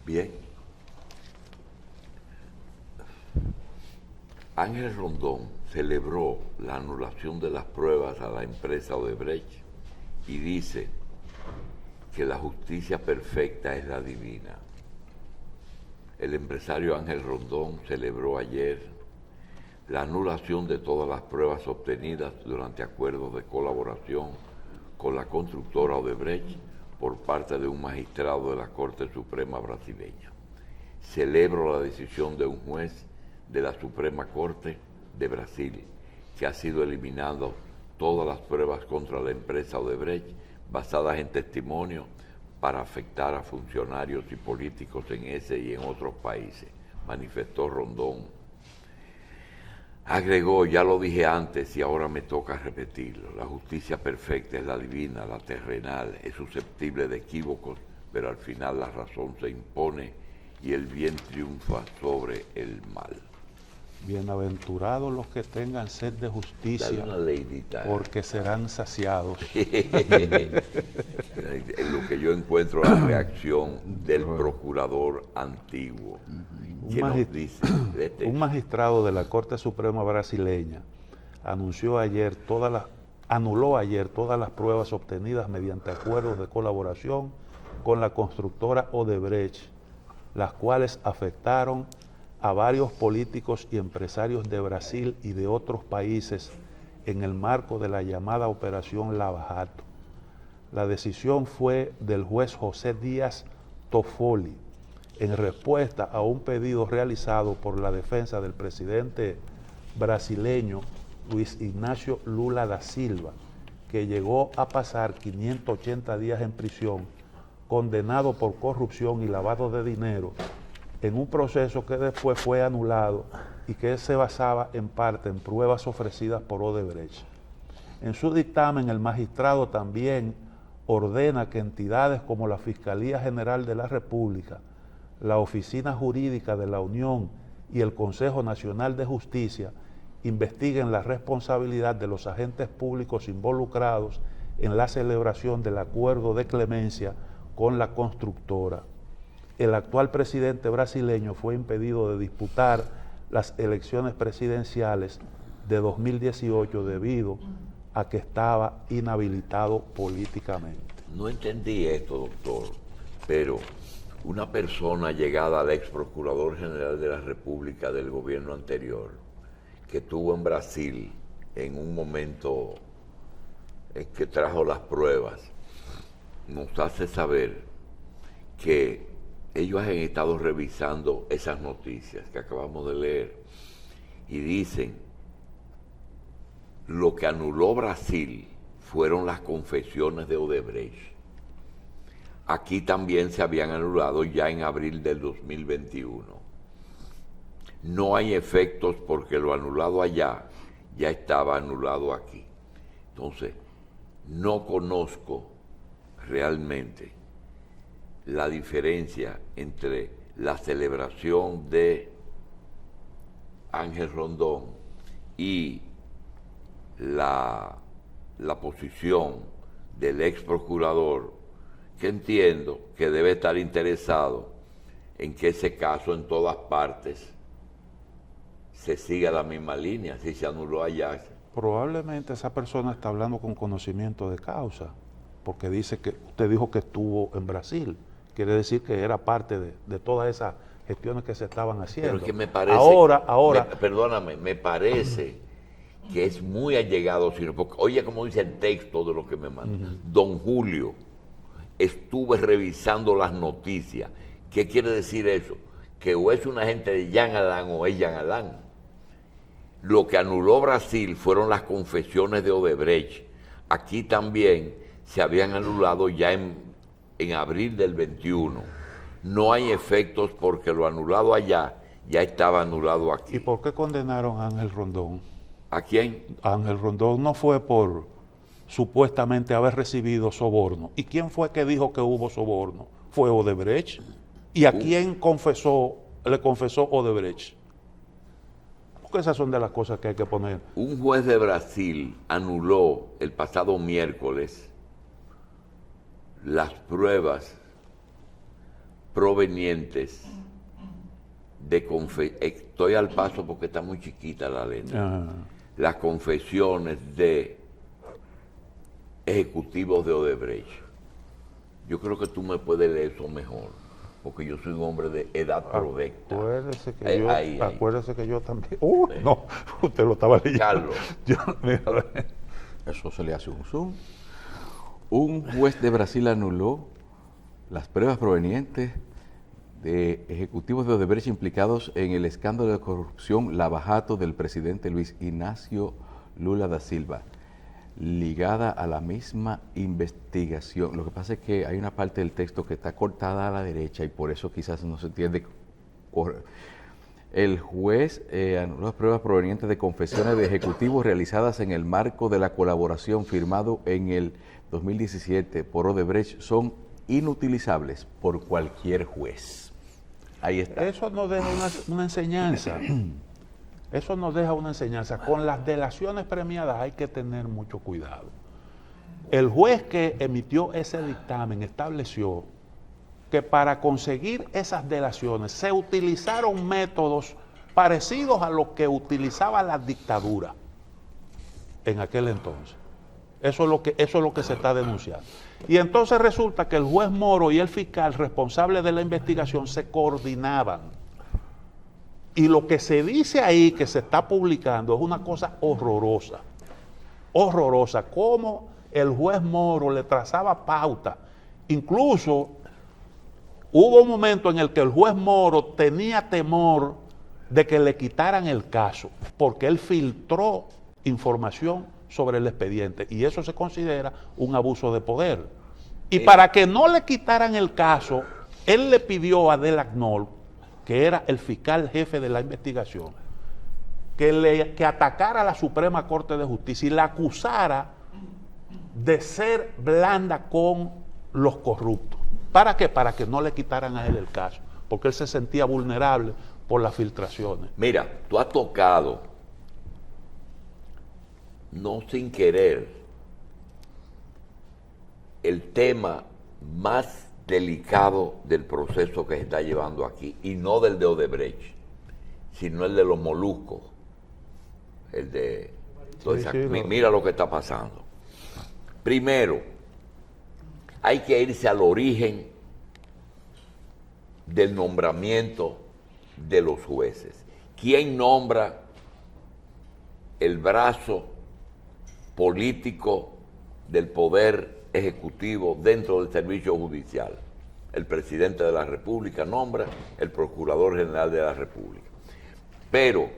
Bien. Ángel Rondón celebró la anulación de las pruebas a la empresa Odebrecht y dice que la justicia perfecta es la divina. El empresario Ángel Rondón celebró ayer la anulación de todas las pruebas obtenidas durante acuerdos de colaboración con la constructora Odebrecht por parte de un magistrado de la Corte Suprema brasileña. Celebro la decisión de un juez de la Suprema Corte de Brasil, que ha sido eliminando todas las pruebas contra la empresa Odebrecht basadas en testimonio para afectar a funcionarios y políticos en ese y en otros países, manifestó Rondón. Agregó, ya lo dije antes y ahora me toca repetirlo, la justicia perfecta es la divina, la terrenal, es susceptible de equívocos, pero al final la razón se impone y el bien triunfa sobre el mal. Bienaventurados los que tengan sed de justicia, Dale una leidita. porque serán saciados. En lo que yo encuentro la reacción del procurador antiguo. Un magistrado de la Corte Suprema brasileña anuló ayer todas las pruebas obtenidas mediante acuerdos de colaboración con la constructora Odebrecht, las cuales afectaron a varios políticos y empresarios de Brasil y de otros países en el marco de la llamada Operación Lava Jato. La decisión fue del juez José Díaz Toffoli, en respuesta a un pedido realizado por la defensa del presidente brasileño Luiz Inácio Lula da Silva, que llegó a pasar 580 días en prisión, condenado por corrupción y lavado de dinero, en un proceso que después fue anulado y que se basaba en parte en pruebas ofrecidas por Odebrecht. En su dictamen, el magistrado también ordena que entidades como la Fiscalía General de la República, la Oficina Jurídica de la Unión y el Consejo Nacional de Justicia investiguen la responsabilidad de los agentes públicos involucrados en la celebración del acuerdo de clemencia con la constructora. El actual presidente brasileño fue impedido de disputar las elecciones presidenciales de 2018 debido a que estaba inhabilitado políticamente. No entendí esto, doctor, pero una persona llegada al ex procurador general de la República del gobierno anterior, que estuvo en Brasil en un momento en que trajo las pruebas, nos hace saber que ellos han estado revisando esas noticias que acabamos de leer y dicen lo que anuló Brasil fueron las confesiones de Odebrecht. Aquí también se habían anulado ya en abril del 2021. No hay efectos porque lo anulado allá ya estaba anulado aquí. Entonces, no conozco realmente la diferencia entre la celebración de Ángel Rondón y la posición del ex procurador, que entiendo que debe estar interesado en que ese caso en todas partes se siga la misma línea, si se anuló allá. Probablemente esa persona está hablando con conocimiento de causa, porque dice que usted dijo que estuvo en Brasil, quiere decir que era parte de todas esas gestiones que se estaban haciendo. Pero es que me parece, perdóname, me parece que es muy allegado, porque oye como dice el texto de lo que me mandó. Don Julio, estuve revisando las noticias. ¿Qué quiere decir eso? Que o es un agente de Jean Alain o es Jean Alain. Lo que anuló Brasil fueron las confesiones de Odebrecht. Aquí también se habían anulado ya en abril del 21. No hay efectos porque lo anulado allá ya estaba anulado aquí. ¿Y por qué condenaron a Ángel Rondón? ¿A quién? Ángel Rondón no fue por supuestamente haber recibido soborno. ¿Y quién fue que dijo que hubo soborno? Fue Odebrecht. ¿Y a quién le confesó Odebrecht? Porque esas son de las cosas que hay que poner. Un juez de Brasil anuló el pasado miércoles las pruebas provenientes de estoy al paso porque está muy chiquita la letra. Las confesiones de ejecutivos de Odebrecht. Yo creo que tú me puedes leer eso mejor, porque yo soy un hombre de edad provecta. Acuérdese que yo también. No, usted lo estaba leyendo. Carlos. Eso se le hace un zoom. Un juez de Brasil anuló las pruebas provenientes de ejecutivos de Odebrecht implicados en el escándalo de corrupción Lava Jato del presidente Luis Ignacio Lula da Silva, ligada a la misma investigación. Lo que pasa es que hay una parte del texto que está cortada a la derecha y por eso quizás no se entiende. El juez anuló las pruebas provenientes de confesiones de ejecutivos realizadas en el marco de la colaboración firmado en el 2017 por Odebrecht son inutilizables por cualquier juez. Ahí está. Eso nos deja una enseñanza. Eso nos deja una enseñanza. Con las delaciones premiadas hay que tener mucho cuidado. El juez que emitió ese dictamen estableció que para conseguir esas delaciones se utilizaron métodos parecidos a los que utilizaba la dictadura en aquel entonces. Eso es lo que se está denunciando. Y entonces resulta que el juez Moro y el fiscal responsable de la investigación se coordinaban. Y lo que se dice ahí, que se está publicando, es una cosa horrorosa. Horrorosa. Cómo el juez Moro le trazaba pauta. Incluso hubo un momento en el que el juez Moro tenía temor de que le quitaran el caso, porque él filtró información sobre el expediente, y eso se considera un abuso de poder. Y para que no le quitaran el caso, él le pidió a Delagnol, que era el fiscal jefe de la investigación, que atacara a la Suprema Corte de Justicia y la acusara de ser blanda con los corruptos. ¿Para qué? Para que no le quitaran a él el caso, porque él se sentía vulnerable por las filtraciones. Mira, tú has tocado, no sin querer, el tema más delicado del proceso que se está llevando aquí, y no del de Odebrecht, sino el de los moluscos. El de... Mira lo que está pasando. Primero, hay que irse al origen del nombramiento de los jueces. ¿Quién nombra el brazo político del poder ejecutivo dentro del servicio judicial? El presidente de la República nombra el Procurador General de la República. Pero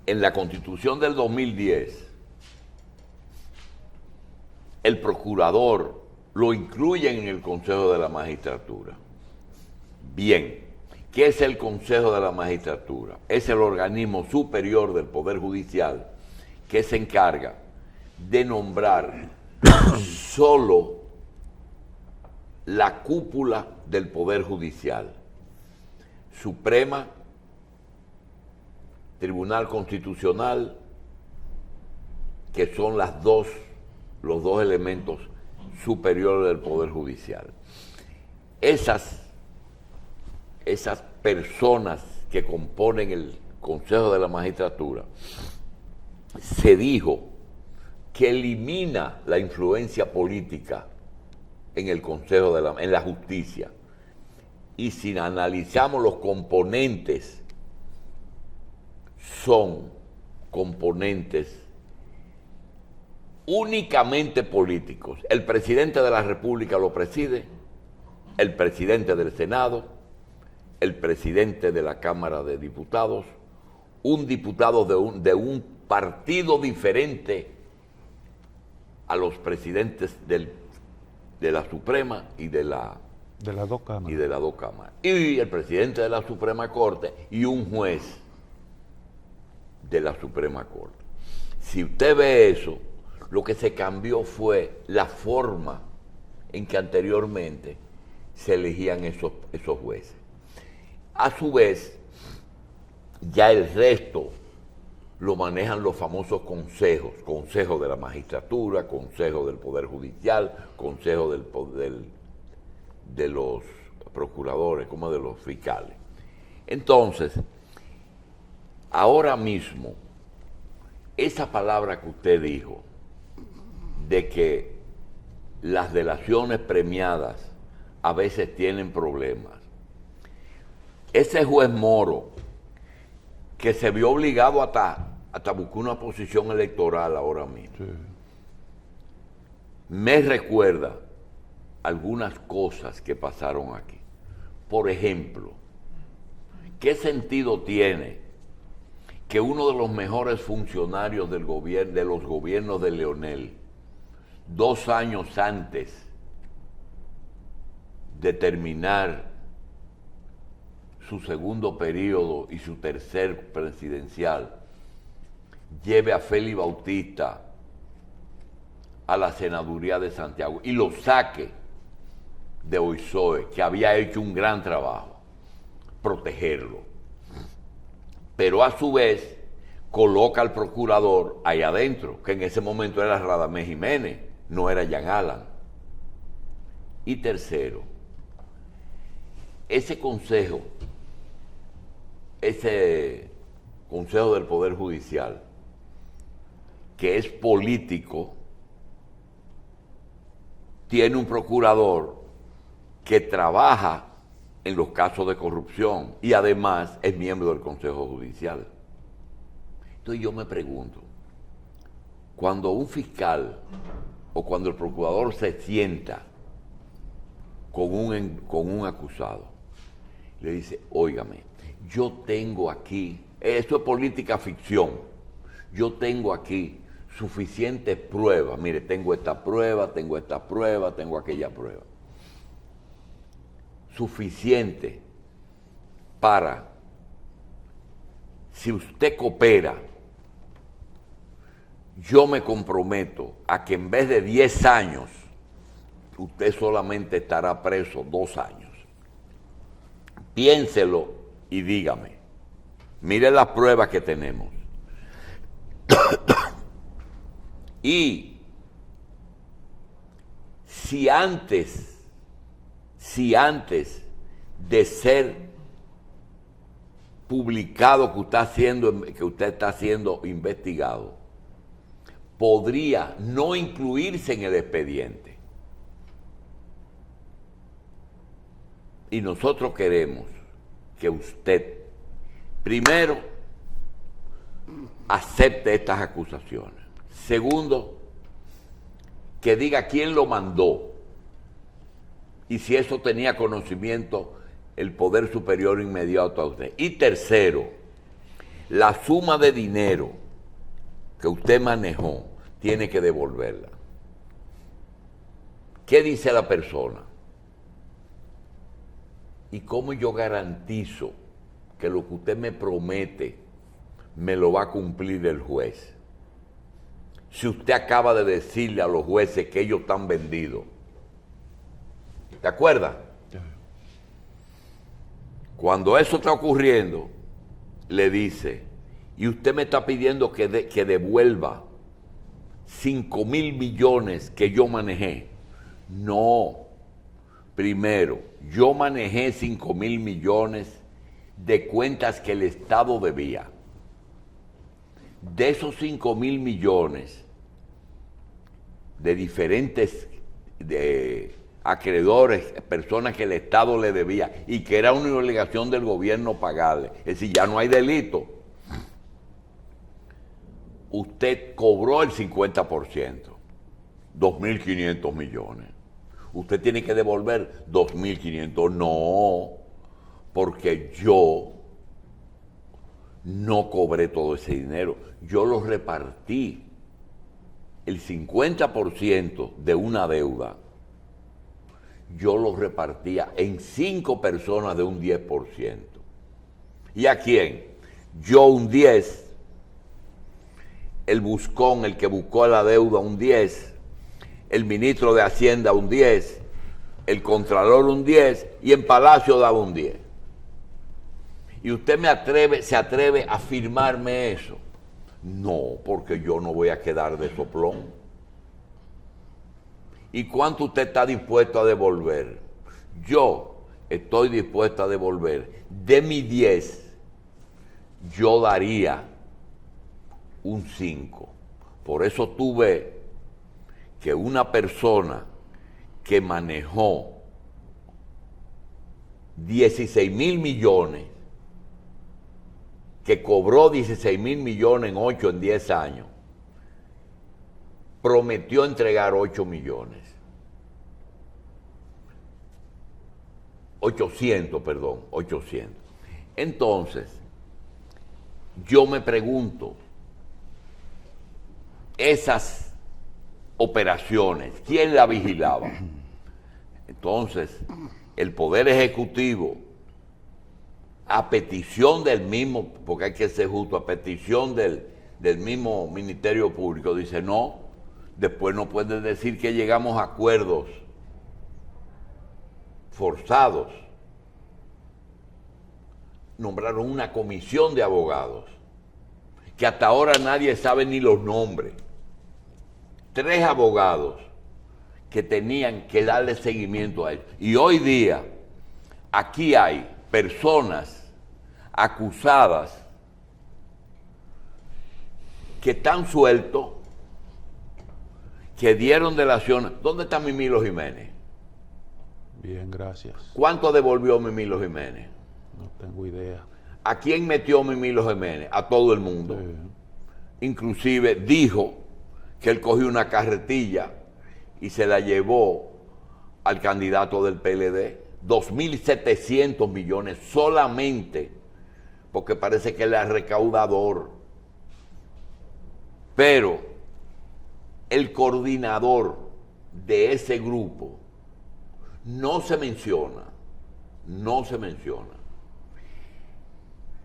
en la Constitución del 2010, el procurador lo incluyen en el Consejo de la Magistratura. Bien, ¿qué es el Consejo de la Magistratura? Es el organismo superior del Poder Judicial que se encarga de nombrar solo la cúpula del Poder Judicial. Suprema, Tribunal Constitucional, que son los dos elementos superiores del Poder Judicial. Esas personas que componen el Consejo de la Magistratura, se dijo que elimina la influencia política en el Consejo en la justicia. Y si analizamos los componentes, son componentes únicamente políticos. El presidente de la República lo preside, el presidente del Senado, el presidente de la Cámara de Diputados, un diputado de un partido diferente a los presidentes de la Suprema y de las dos cámaras. Y el presidente de la Suprema Corte y un juez de la Suprema Corte. Si usted ve eso, lo que se cambió fue la forma en que anteriormente se elegían esos jueces. A su vez, ya el resto lo manejan los famosos consejos, Consejo de la Magistratura, Consejo del Poder Judicial, Consejo de los procuradores como de los fiscales. Entonces, ahora mismo, esa palabra que usted dijo, de que las delaciones premiadas a veces tienen problemas, ese juez Moro, que se vio obligado hasta buscar una posición electoral ahora mismo, Sí. me recuerda algunas cosas que pasaron aquí. Por ejemplo, ¿qué sentido tiene que uno de los mejores funcionarios del gobierno, de los gobiernos de Leonel, 2 años antes de terminar su segundo periodo y su tercer presidencial, lleve a Félix Bautista a la senaduría de Santiago y lo saque de OISOE, que había hecho un gran trabajo, protegerlo? Pero a su vez coloca al procurador ahí adentro, que en ese momento era Radamés Jiménez, no era Jean Alan. Y tercero, ese consejo del Poder Judicial, que es político, tiene un procurador que trabaja en los casos de corrupción y además es miembro del Consejo Judicial. Entonces yo me pregunto, cuando un fiscal o cuando el procurador se sienta con un acusado, le dice, óigame, yo tengo aquí, esto es política ficción, yo tengo aquí suficientes pruebas, mire, tengo esta prueba, tengo esta prueba, tengo aquella prueba, suficiente para, si usted coopera, yo me comprometo a que en vez de 10 años, usted solamente estará preso 2 años. Piénselo y dígame, mire las pruebas que tenemos. Y si antes de ser publicado que usted está siendo investigado, podría no incluirse en el expediente. Y nosotros queremos que usted, primero, acepte estas acusaciones. Segundo, que diga quién lo mandó y si eso tenía conocimiento el Poder Superior inmediato a usted. Y tercero, la suma de dinero que usted manejó tiene que devolverla. ¿Qué dice la persona? ¿Y cómo yo garantizo que lo que usted me promete me lo va a cumplir el juez? Si usted acaba de decirle a los jueces que ellos están vendidos. ¿Te acuerdas? Cuando eso está ocurriendo, le dice, y usted me está pidiendo que devuelva 5,000 millones que yo manejé. No. Primero, yo manejé 5,000 millones de cuentas que el Estado debía. De esos 5,000 millones de diferentes acreedores, personas que el Estado le debía y que era una obligación del gobierno pagarle, es decir, ya no hay delito, usted cobró el 50%, 2.500 millones. Usted tiene que devolver 2.500. No, porque yo no cobré todo ese dinero. Yo lo repartí. El 50% de una deuda, yo lo repartía en 5 personas de un 10%. ¿Y a quién? Yo un 10%, el buscón, el que buscó la deuda un 10%, el ministro de Hacienda un 10%, el contralor un 10% y en Palacio daba un 10%. Y usted se atreve a firmarme eso. No, porque yo no voy a quedar de soplón. ¿Y cuánto usted está dispuesto a devolver? Yo, estoy dispuesto a devolver. De mi 10, yo daría un 5. Por eso tú ves que una persona que manejó 16,000 millones, que cobró 16,000 millones en 8, en 10 años, prometió entregar 8 millones. 800. Entonces, yo me pregunto, esas operaciones, ¿quién la vigilaba? Entonces, el Poder Ejecutivo, a petición del mismo, porque hay que ser justo, a petición del mismo Ministerio Público, dice no, después no pueden decir que llegamos a acuerdos forzados. Nombraron una comisión de abogados, que hasta ahora nadie sabe ni los nombres. 3 abogados que tenían que darle seguimiento a él. Y hoy día, aquí hay personas acusadas que están sueltos, que dieron delación. ¿Dónde está Mimilo Jiménez? Bien, gracias. ¿Cuánto devolvió Mimilo Jiménez? No tengo idea. ¿A quién metió Mimilo Jiménez? A todo el mundo. Sí. Inclusive dijo que él cogió una carretilla y se la llevó al candidato del PLD. 2.700 millones solamente porque parece que él es recaudador. Pero el coordinador de ese grupo no se menciona.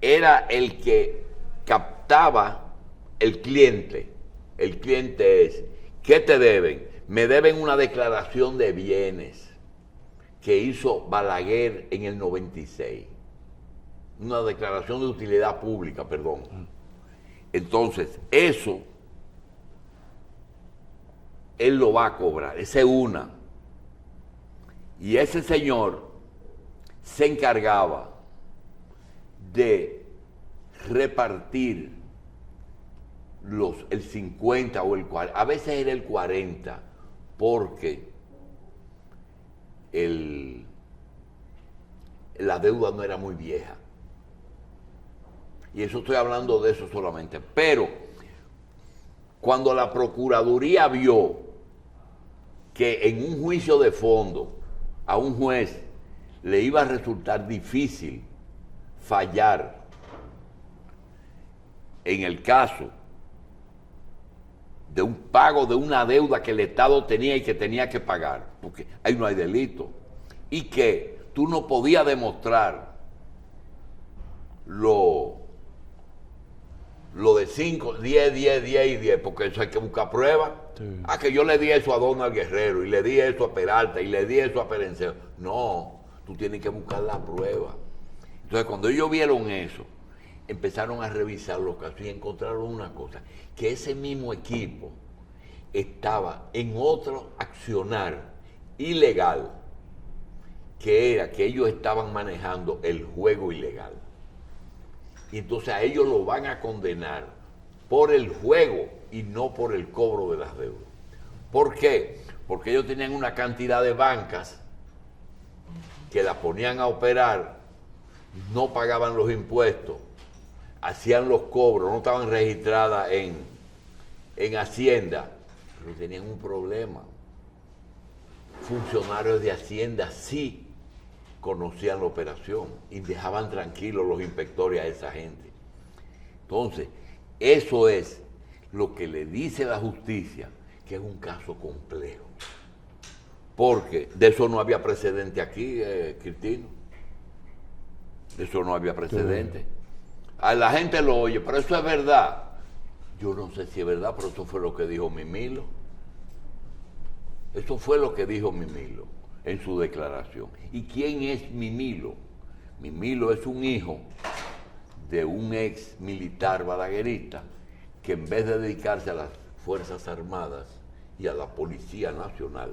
Era el que captaba el cliente. El cliente es, ¿qué te deben? Me deben una declaración de bienes que hizo Balaguer en el 96. Una declaración de utilidad pública, perdón. Entonces, eso, él lo va a cobrar. Esa es una. Y ese señor se encargaba de repartir el 50 o el 40, a veces era el 40, porque la deuda no era muy vieja. Y eso estoy hablando de eso solamente. Pero cuando la Procuraduría vio que en un juicio de fondo a un juez le iba a resultar difícil fallar en el caso de un pago de una deuda que el Estado tenía y que tenía que pagar, porque ahí no hay delito, y que tú no podías demostrar lo de 5, 10 y 10, porque eso hay que buscar pruebas. Sí. Ah, que yo le di eso a Donald Guerrero, y le di eso a Peralta, y le di eso a Perenceo. No, tú tienes que buscar la prueba. Entonces, cuando ellos vieron eso, empezaron a revisar los casos y encontraron una cosa, que ese mismo equipo estaba en otro accionar ilegal, que era que ellos estaban manejando el juego ilegal. Y entonces a ellos lo van a condenar por el juego y no por el cobro de las deudas. ¿Por qué? Porque ellos tenían una cantidad de bancas que las ponían a operar, no pagaban los impuestos, hacían los cobros, no estaban registradas en Hacienda, pero tenían un problema. Funcionarios de Hacienda sí conocían la operación y dejaban tranquilos los inspectores a esa gente. Entonces, eso es lo que le dice la justicia, que es un caso complejo. Porque de eso no había precedente aquí, Cristino. De eso no había precedente. A la gente lo oye, pero eso es verdad. Yo no sé si es verdad, pero eso fue lo que dijo Mimilo. Eso fue lo que dijo Mimilo en su declaración. ¿Y quién es Mimilo? Mimilo es un hijo de un ex militar balaguerista que en vez de dedicarse a las Fuerzas Armadas y a la Policía Nacional,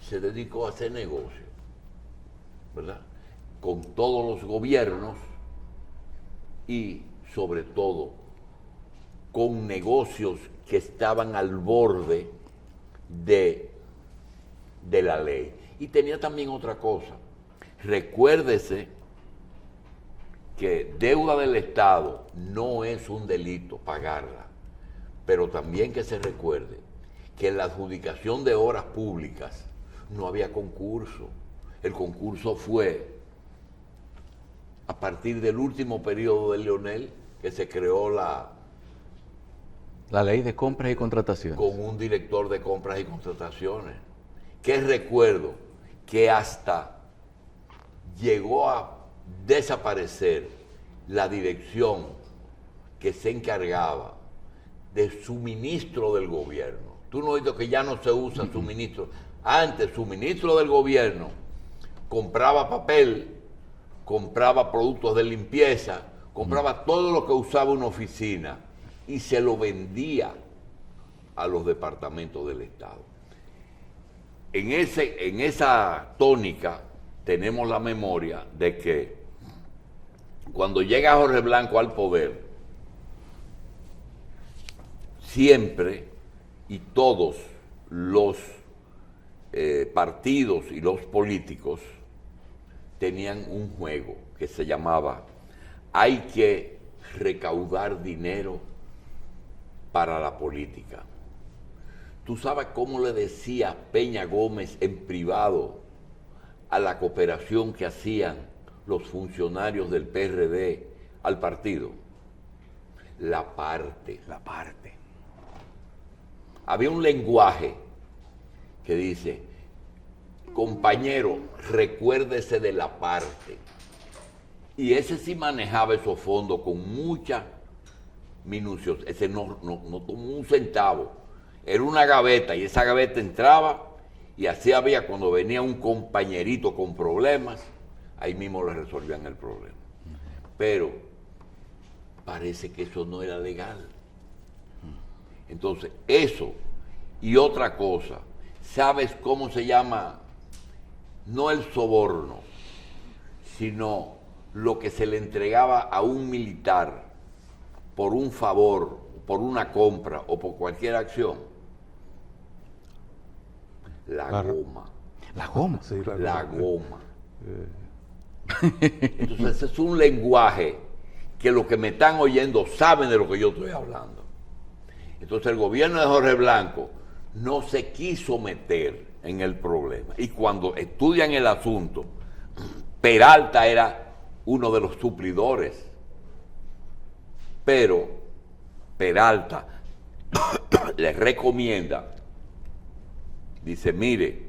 se dedicó a hacer negocio, ¿verdad? con todos los gobiernos y sobre todo con negocios que estaban al borde de la ley. Y tenía también otra cosa. Recuérdese que deuda del Estado no es un delito pagarla, pero también que se recuerde que en la adjudicación de obras públicas no había concurso. El concurso fue a partir del último periodo de Leonel, que se creó la ley de compras y contrataciones. Con un director de compras y contrataciones, que recuerdo que hasta llegó a desaparecer la dirección que se encargaba de suministro del gobierno. Tú no has oído que ya no se usa suministro. Antes, suministro del gobierno compraba papel, compraba productos de limpieza, compraba todo lo que usaba una oficina y se lo vendía a los departamentos del Estado. En esa tónica tenemos la memoria de que cuando llega Jorge Blanco al poder, siempre y todos los partidos y los políticos tenían un juego que se llamaba hay que recaudar dinero para la política. ¿Tú sabes cómo le decía Peña Gómez en privado a la cooperación que hacían los funcionarios del PRD al partido? La parte. La parte. Había un lenguaje que dice, compañero, recuérdese de la parte. Y ese sí manejaba esos fondos con mucha minuciosidad. Ese no tomó un centavo. Era una gaveta y esa gaveta entraba y así había cuando venía un compañerito con problemas, ahí mismo le resolvían el problema. Pero parece que eso no era legal. Entonces, eso y otra cosa, ¿sabes cómo se llama? No el soborno, sino lo que se le entregaba a un militar por un favor, por una compra o por cualquier acción. La goma. La goma. Sí, La goma. Entonces, es un lenguaje que los que me están oyendo saben de lo que yo estoy hablando. Entonces, el gobierno de Jorge Blanco no se quiso meter en el problema. Y cuando estudian el asunto, Peralta era uno de los suplidores. Pero Peralta les recomienda, dice, mire,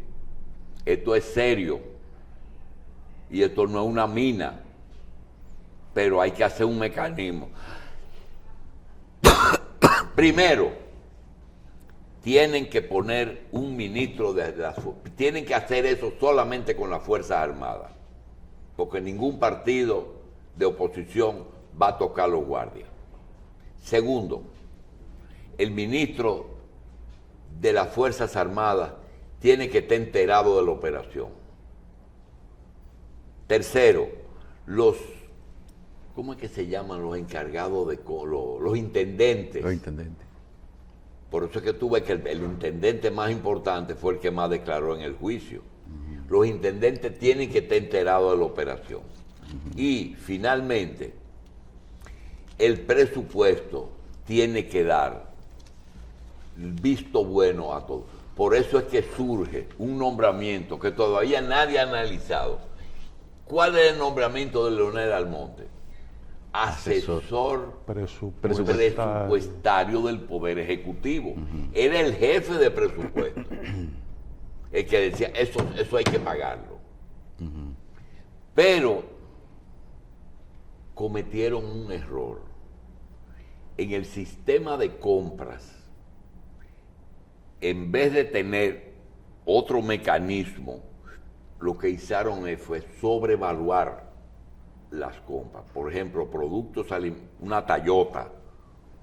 esto es serio y esto no es una mina, pero hay que hacer un mecanismo. Primero, tienen que poner un ministro tienen que hacer eso solamente con las Fuerzas Armadas, porque ningún partido de oposición va a tocar los guardias. Segundo, el ministro de las Fuerzas Armadas tiene que estar enterado de la operación. Tercero, ¿cómo es que se llaman los encargados de los intendentes? Los intendentes. Por eso es que tú ves que el intendente más importante fue el que más declaró en el juicio. Los intendentes tienen que estar enterados de la operación. Y finalmente, el presupuesto tiene que dar visto bueno a todo. Por eso es que surge un nombramiento que todavía nadie ha analizado. ¿Cuál es el nombramiento de Leonel Almonte? Asesor presupuestario del Poder Ejecutivo. Era el jefe de presupuesto. El que decía, eso hay que pagarlo. Pero cometieron un error. En el sistema de compras, en vez de tener otro mecanismo, lo que hicieron fue sobrevaluar las compras. Por ejemplo, productos, una Toyota,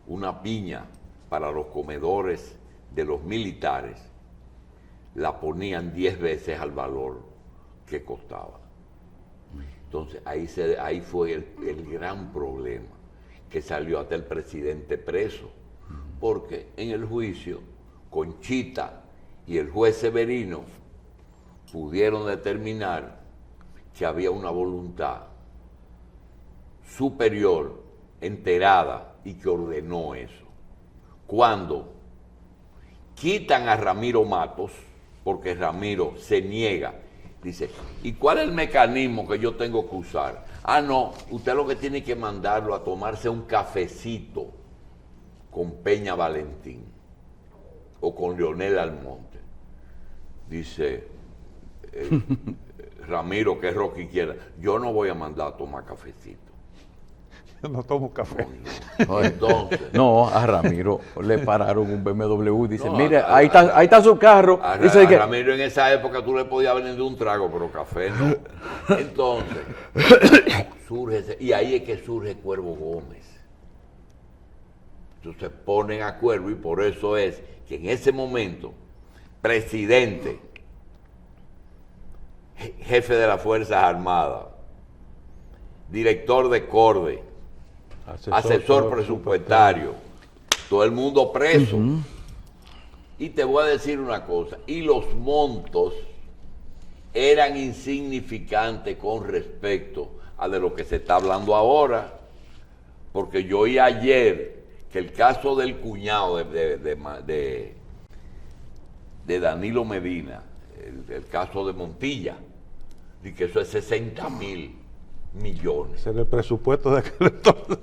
una piña para los comedores de los militares, la ponían 10 veces al valor que costaba. Entonces ahí fue el gran problema, que salió hasta el presidente preso, porque en el juicio Conchita y el juez Severino pudieron determinar que había una voluntad superior, enterada, y que ordenó eso. Cuando quitan a Ramiro Matos, porque Ramiro se niega, dice, ¿y cuál es el mecanismo que yo tengo que usar? Ah, no, usted lo que tiene que mandarlo a tomarse un cafecito con Peña Valentín o con Leonel Almonte. Dice Ramiro, que Rocky quiera, yo no voy a mandar a tomar cafecito. Yo no tomo café. No, Entonces, no, a Ramiro le pararon un BMW. Dice, No, mire, ahí está su carro. a Dice que Ramiro en esa época tú le podías vender un trago, pero café no. Entonces, y ahí es que surge Cuervo Gómez. Entonces ponen a Cuervo, y por eso es que en ese momento, presidente, jefe de las Fuerzas Armadas, director de CORDE, asesor presupuestario, todo el mundo preso. Y te voy a decir una cosa, y los montos eran insignificantes con respecto a de lo que se está hablando ahora, porque yo oí ayer que el caso del cuñado de Danilo Medina, el caso de Montilla, y que eso es 60.000 millones. Ese era el presupuesto de aquel entonces.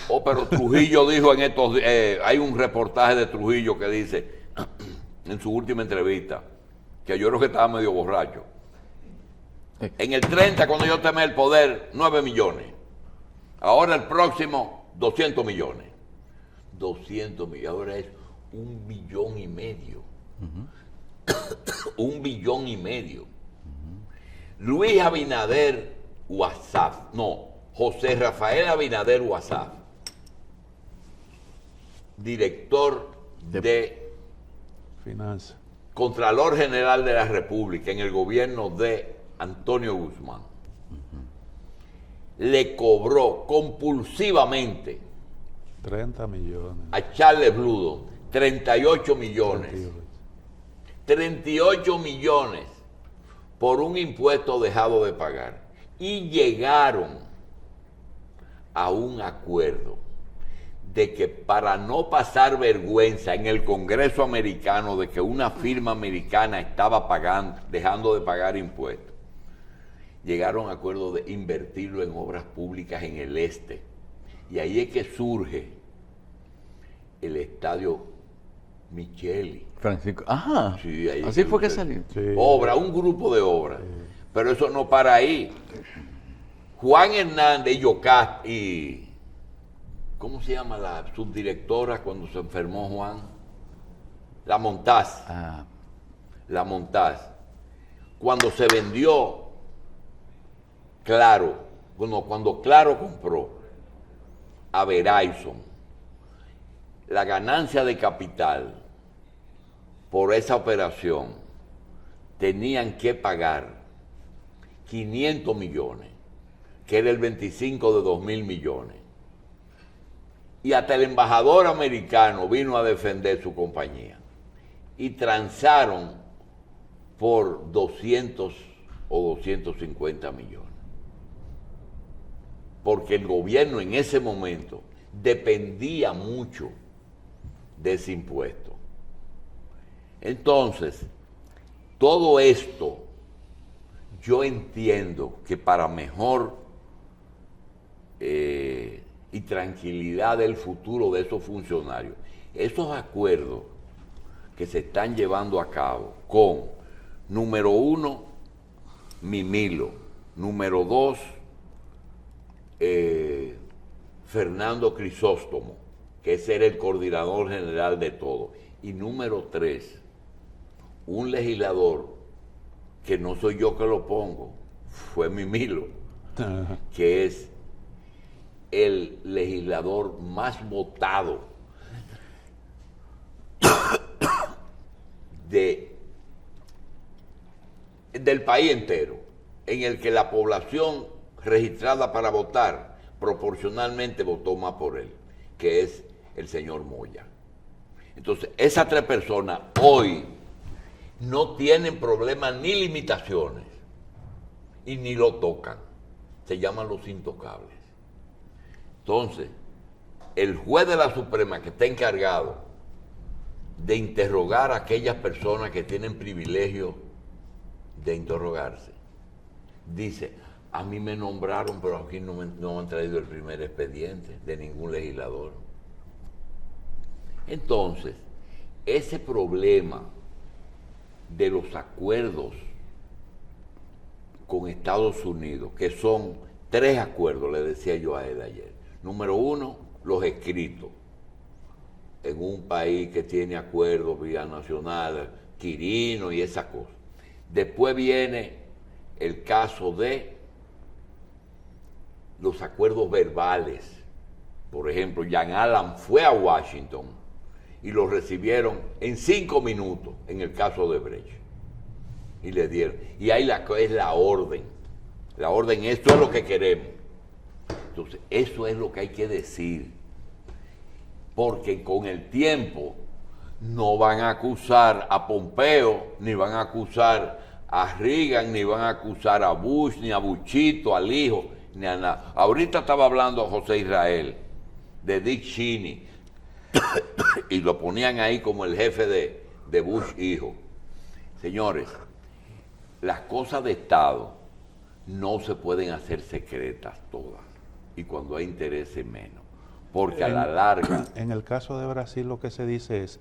Oh, pero Trujillo dijo en estos hay un reportaje de Trujillo que dice en su última entrevista, que yo creo que estaba medio borracho. En el 30, cuando yo tomé el poder, 9 millones. Ahora el próximo, 200 millones. 200 millones, ahora es 1,5 billones. 1,5 billones. Luis Abinader WhatsApp, no, José Rafael Abinader WhatsApp, director de Finanzas. Contralor General de la República en el gobierno de Antonio Guzmán, le cobró compulsivamente 30 millones. a Charles Bludo 38 millones. 38 millones por un impuesto dejado de pagar. Y llegaron a un acuerdo de que para no pasar vergüenza en el Congreso americano de que una firma americana estaba dejando de pagar impuestos, llegaron a acuerdo de invertirlo en obras públicas en el este. Y ahí es que surge el estadio Micheli. Francisco, ajá, Sí, ahí así fue que surge. salió. Sí. Obra, un grupo de obras. Pero eso no para ahí. Juan Hernández y ¿cómo se llama la subdirectora cuando se enfermó Juan? La Montaz. Ah, La Montaz. Cuando se vendió Claro, cuando Claro compró a Verizon, la ganancia de capital por esa operación tenían que pagar 500 millones, que era el 25 de 2,000 millones. Y hasta el embajador americano vino a defender su compañía. Y transaron por 200 o 250 millones. Porque el gobierno en ese momento dependía mucho de ese impuesto. Entonces, todo esto, yo entiendo que para mejor y tranquilidad del futuro de esos funcionarios, esos acuerdos que se están llevando a cabo con, número 1, Mimilo, número 2, Fernando Crisóstomo, que ese era el coordinador general de todo, y número 3, un legislador que no soy yo que lo pongo, fue Mimilo, que es el legislador más votado del país entero, en el que la población registrada para votar, proporcionalmente votó más por él, que es el señor Moya. Entonces, esas 3 personas hoy no tienen problemas ni limitaciones y ni lo tocan. Se llaman los intocables. Entonces, el juez de la Suprema que está encargado de interrogar a aquellas personas que tienen privilegio de interrogarse, dice, a mí me nombraron, pero aquí no me han traído el primer expediente de ningún legislador. Entonces, ese problema de los acuerdos con Estados Unidos, que son 3 acuerdos, le decía yo a él ayer. Número 1, los escritos. En un país que tiene acuerdos vía nacional, Quirino y esa cosa. Después viene el caso de los acuerdos verbales. Por ejemplo, Jan Alan fue a Washington y lo recibieron en 5 minutos en el caso de Brecht. Y le dieron. Y ahí es la orden. La orden, esto es lo que queremos. Entonces, eso es lo que hay que decir. Porque con el tiempo no van a acusar a Pompeo, ni van a acusar a Reagan, ni van a acusar a Bush, ni a Buchito, al hijo, ni a nada. Ahorita estaba hablando José Israel de Dick Cheney y lo ponían ahí como el jefe de Bush hijo. Señores, las cosas de Estado no se pueden hacer secretas todas, y cuando hay intereses menos, porque a la larga... En el caso de Brasil lo que se dice es,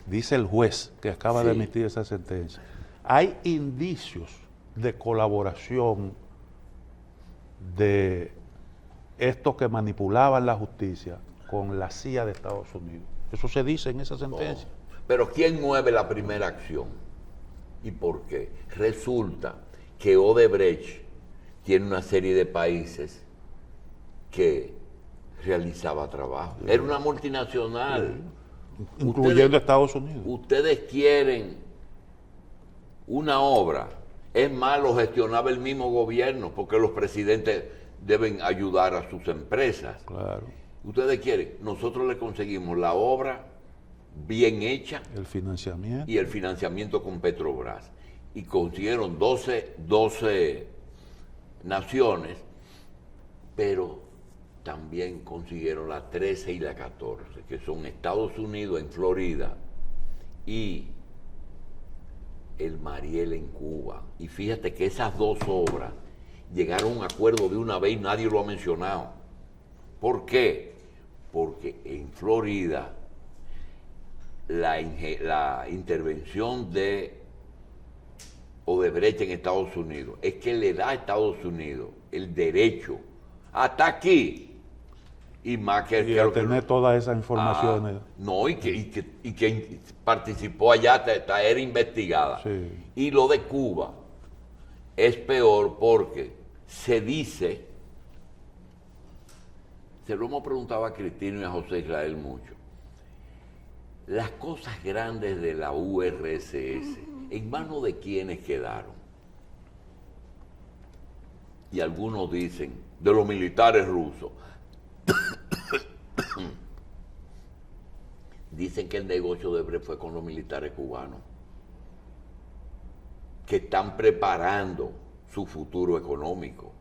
dice el juez que acaba de emitir esa sentencia, hay indicios de colaboración de estos que manipulaban la justicia con la CIA de Estados Unidos. Eso se dice en esa sentencia. No. Pero ¿quién mueve la primera acción? ¿Y por qué? Resulta que Odebrecht tiene una serie de países que realizaba trabajo. Era una multinacional. Incluyendo Estados Unidos. Ustedes quieren una obra. Es más, lo gestionaba el mismo gobierno, porque los presidentes deben ayudar a sus empresas. Claro. Ustedes quieren, nosotros le conseguimos la obra bien hecha, El financiamiento. y el financiamiento con Petrobras. Y consiguieron 12 naciones, pero también consiguieron la 13 y la 14, que son Estados Unidos en Florida y el Mariel en Cuba. Y fíjate que esas 2 obras llegaron a un acuerdo de una vez y nadie lo ha mencionado. ¿Por qué? Porque en Florida la intervención de Odebrecht en Estados Unidos es que le da a Estados Unidos el derecho hasta aquí y más que Y a tener todas esas informaciones. no, y que participó allá era investigada. Sí. Y lo de Cuba es peor porque se dice, se lo hemos preguntado a Cristino y a José Israel mucho, las cosas grandes de la URSS, ¿en manos de quiénes quedaron? Y algunos dicen, de los militares rusos. Dicen que el negocio de Brecht fue con los militares cubanos, que están preparando su futuro económico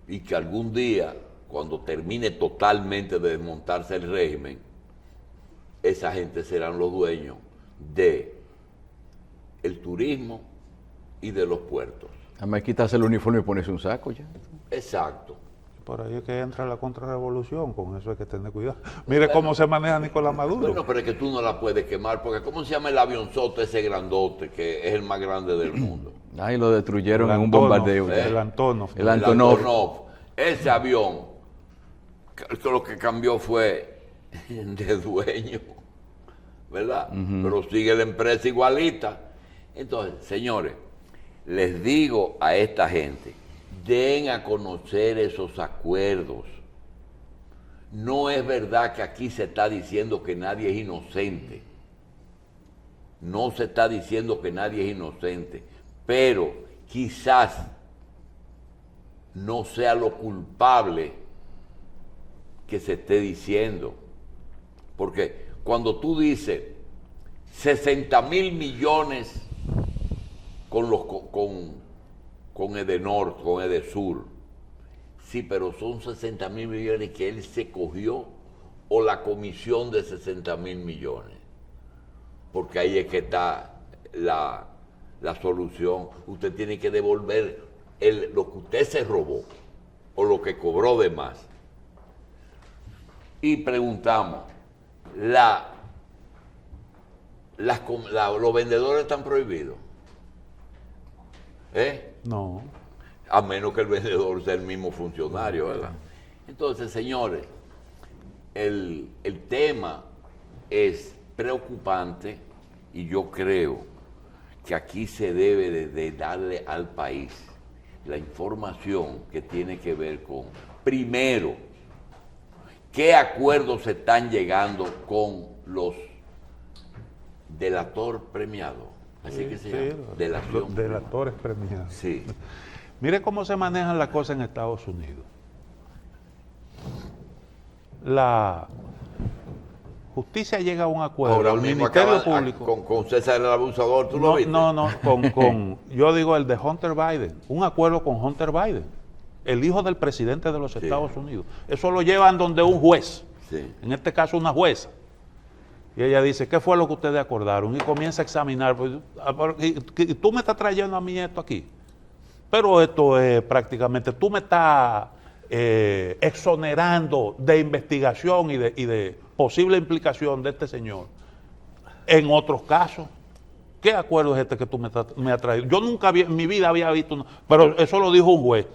y que algún día, cuando termine totalmente de desmontarse el régimen, esa gente serán los dueños de el turismo y de los puertos. Además, quitarse el uniforme y ponerse un saco ya. Exacto. Por ahí es que entra la contrarrevolución, con eso hay que tener cuidado. Mire cómo se maneja Nicolás Maduro. Bueno, pero es que tú no la puedes quemar, porque ¿cómo se llama el avionzote ese grandote, que es el más grande del mundo? Ahí lo destruyeron El en un Antonov, bombardeo. El Antonov. El Antonov. Ese avión, que lo que cambió fue de dueño, ¿verdad? Pero sigue la empresa igualita. Entonces, señores, les digo a esta gente, den a conocer esos acuerdos. No es verdad que aquí se está diciendo que nadie es inocente. No se está diciendo que nadie es inocente. Pero quizás no sea lo culpable que se esté diciendo. Porque cuando tú dices 60.000 millones con Edenor, con Edesur, sí, pero son 60.000 millones que él se cogió o la comisión de 60.000 millones. Porque ahí es que está la solución. Usted tiene que devolver lo que usted se robó o lo que cobró de más. Y preguntamos, ¿los vendedores están prohibidos? No. A menos que el vendedor sea el mismo funcionario, ¿verdad? Entonces, señores, el tema es preocupante y yo creo que aquí se debe de darle al país la información que tiene que ver con, primero, qué acuerdos se están llegando con los delatores premiados. Así que se llama. Los delatores premiados. Sí. Mire cómo se manejan las cosas en Estados Unidos. La justicia llega a un acuerdo. Ahora El mismo Ministerio Público. con César el abusador, ¿tú lo viste? No, yo digo el de Hunter Biden. Un acuerdo con Hunter Biden, el hijo del presidente de los Estados Unidos. Eso lo llevan donde un juez. Sí. En este caso una jueza. Y ella dice, ¿qué fue lo que ustedes acordaron? Y comienza a examinar. Y tú me estás trayendo a mí esto aquí. Pero esto es prácticamente, tú me estás exonerando de investigación y de posible implicación de este señor en otros casos. ¿Qué acuerdo es este que tú me has traído? Yo nunca en mi vida había visto uno, pero eso lo dijo un juez,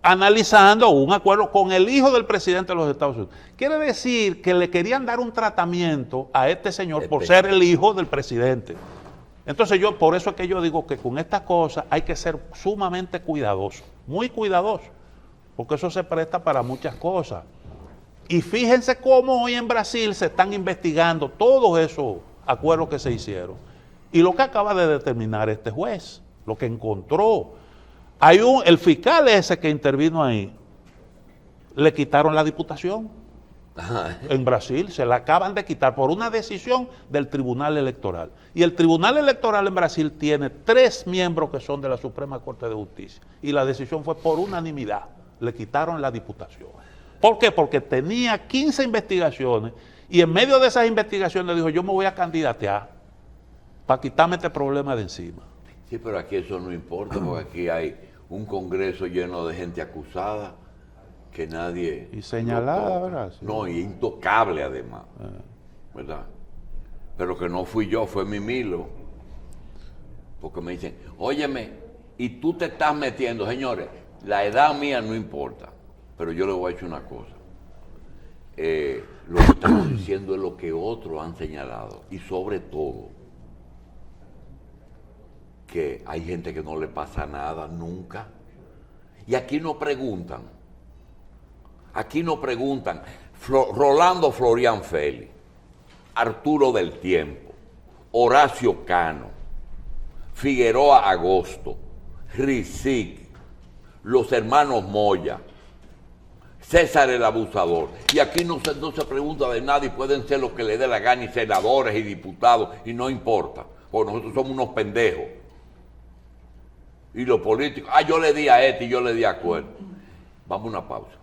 analizando un acuerdo con el hijo del presidente de los Estados Unidos. Quiere decir que le querían dar un tratamiento a este señor por ser el hijo del presidente. Entonces por eso es que yo digo que con estas cosas hay que ser sumamente cuidadoso, muy cuidadoso, porque eso se presta para muchas cosas. Y fíjense cómo hoy en Brasil se están investigando todos esos acuerdos que se hicieron. Y lo que acaba de determinar este juez, lo que encontró. El fiscal ese que intervino ahí, le quitaron la diputación. En Brasil se la acaban de quitar por una decisión del Tribunal Electoral. Y el Tribunal Electoral en Brasil tiene 3 miembros que son de la Suprema Corte de Justicia. Y la decisión fue por unanimidad. Le quitaron la diputación. ¿Por qué? Porque tenía 15 investigaciones y en medio de esas investigaciones dijo, yo me voy a candidatear para quitarme este problema de encima. Sí, pero aquí eso no importa, porque aquí hay un Congreso lleno de gente acusada que nadie... Y señalada, ¿verdad? Sí. No, y intocable además, ¿verdad? Pero que no fui yo, fue Mimilo. Porque me dicen, óyeme, y tú te estás metiendo, señores, la edad mía no importa, pero yo le voy a decir una cosa. Lo que estamos diciendo es lo que otros han señalado, y sobre todo, que hay gente que no le pasa nada nunca. Y aquí no preguntan. Rolando Florian Félix, Arturo del Tiempo, Horacio Cano, Figueroa Agosto, Rizik, los hermanos Moya, César el abusador. Y aquí no se pregunta de nada y pueden ser los que le dé la gana y senadores y diputados y no importa, porque nosotros somos unos pendejos. Y los políticos, yo le di a este y yo le di a aquel. Vamos a una pausa.